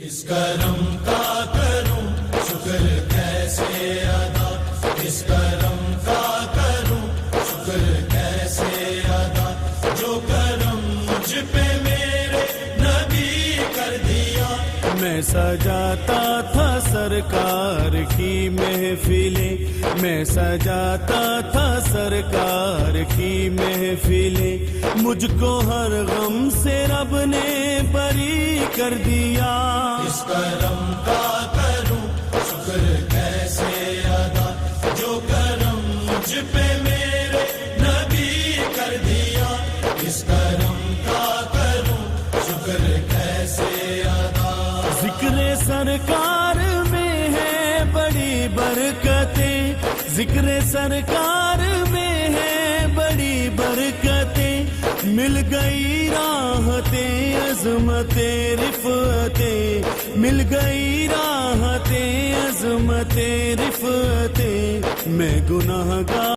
اس کرم کا کروں شکر کیسے ادا، اس کرم کا کروں شکر کیسے ادا، جو کرم مجھ پہ میرے نبی کر دیا۔ میں سجاتا تھا سرکار کی محفلیں، میں سجاتا تھا سرکار کی محفلیں، مجھ کو ہر غم سے رب نے بری کر دیا۔ اس کرم کا کروں شکر کیسے ادا، جو کرم مجھ پہ میرے نبی کر دیا۔ اس کرم کا کروں شکر کیسے ادا۔ ذکر سرکار میں ہے بڑی برکتیں، ذکر سرکار میں ہے بڑی برکتیں، مل گئی راحتیں عظمتیں رفعتیں، مل گئی راحتیں عظمتیں رفعتیں، میں گناہگار